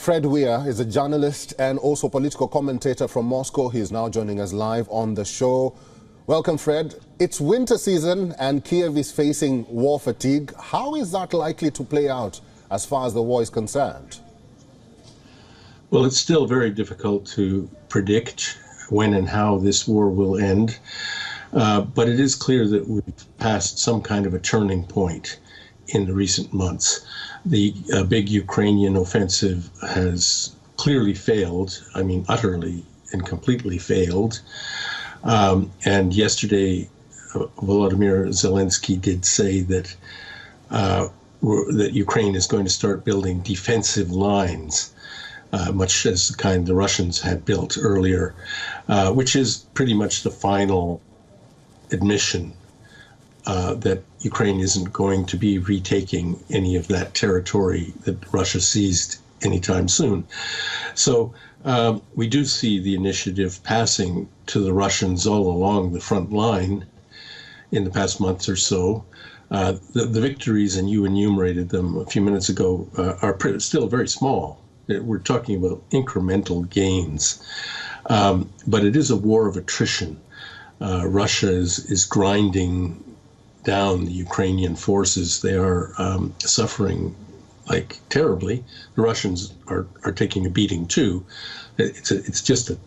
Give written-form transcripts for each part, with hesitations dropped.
Fred Weir is a journalist and also political commentator from Moscow. He is now joining us live on the show. Welcome, Fred. It's winter season and Kyiv is facing war fatigue. How is that likely to play out as far as the war is concerned? Well, it's still very difficult to predict when and how this war will end. But it is clear that we've passed some kind of a turning point in the recent months. The big Ukrainian offensive has clearly failed, utterly and completely failed. And yesterday, Volodymyr Zelensky did say that that Ukraine is going to start building defensive lines, much as the kind the Russians had built earlier, which is pretty much the final admission that Ukraine isn't going to be retaking any of that territory that Russia seized anytime soon. So we do see the initiative passing to the Russians all along the front line in the past months or so. The victories, and you enumerated them a few minutes ago, are still very small. We're talking about incremental gains. But it is a war of attrition. Russia is grinding down the Ukrainian forces. They are suffering terribly. The Russians are taking a beating too. It's just a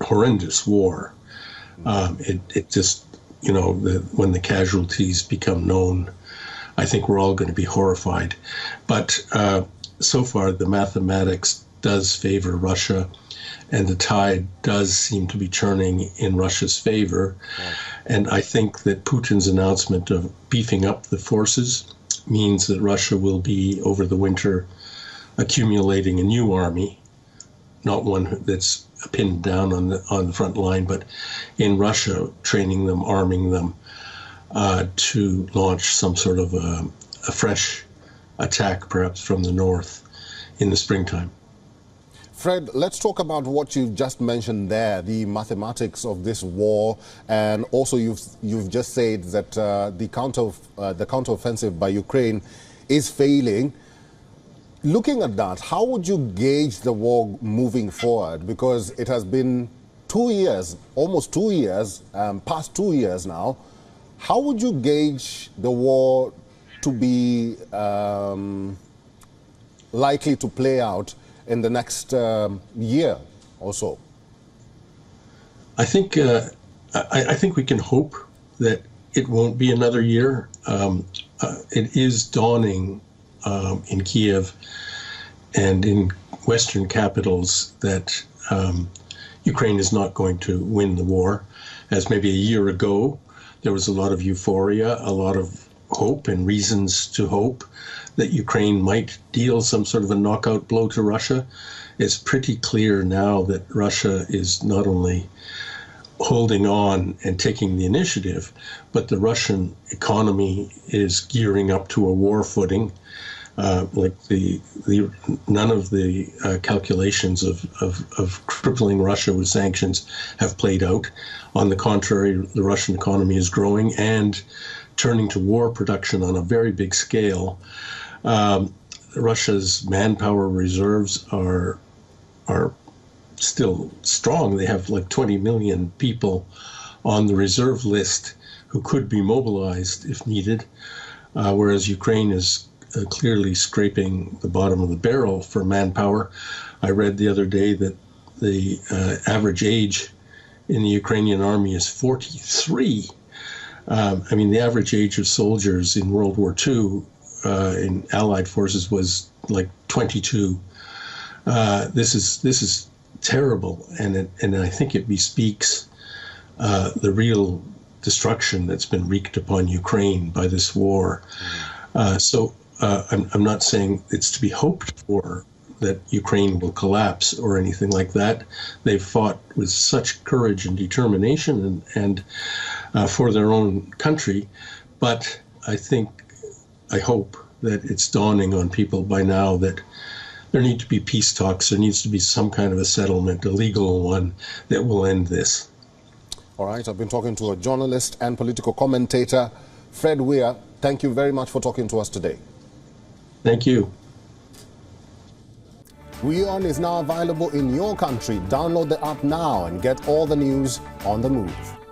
horrendous war. It just, when the casualties become known, I think we're all going to be horrified. But so far, the mathematics does favor Russia, and the tide does seem to be turning in Russia's favor. Right. And I think that Putin's announcement of beefing up the forces means that Russia will be, over the winter, accumulating a new army, not one that's pinned down on the front line, but in Russia, training them, arming them, to launch some sort of a fresh attack, perhaps from the north in the springtime. Fred, let's talk about what you've just mentioned there, the mathematics of this war, and also you've just said that the counteroffensive by Ukraine is failing. Looking at that, how would you gauge the war moving forward? Because it has been 2 years, almost 2 years, past 2 years now. How would you gauge the war to be likely to play out in the next year or so? I think we can hope that it won't be another year. It is dawning in Kyiv and in Western capitals that Ukraine is not going to win the war. As maybe a year ago, there was a lot of euphoria, a lot of hope and reasons to hope that Ukraine might deal some sort of a knockout blow to Russia. It's pretty clear now that Russia is not only holding on and taking the initiative, but the Russian economy is gearing up to a war footing. None of the calculations of crippling Russia with sanctions have played out. On the contrary, the Russian economy is growing and turning to war production on a very big scale. Russia's manpower reserves are still strong. They have 20 million people on the reserve list who could be mobilized if needed, whereas Ukraine is clearly scraping the bottom of the barrel for manpower. I read the other day that the average age in the Ukrainian army is 43. The average age of soldiers in World War II in Allied forces was 22. This is terrible, and I think it bespeaks the real destruction that's been wreaked upon Ukraine by this war. I'm not saying it's to be hoped for that Ukraine will collapse or anything like that. They've fought with such courage and determination and for their own country, but I hope that it's dawning on people by now that there need to be peace talks. There needs to be some kind of a settlement, a legal one, that will end this. All right, I've been talking to a journalist and political commentator, Fred Weir. Thank you very much for talking to us today. Thank you. WION is now available in your country. Download the app now and get all the news on the move.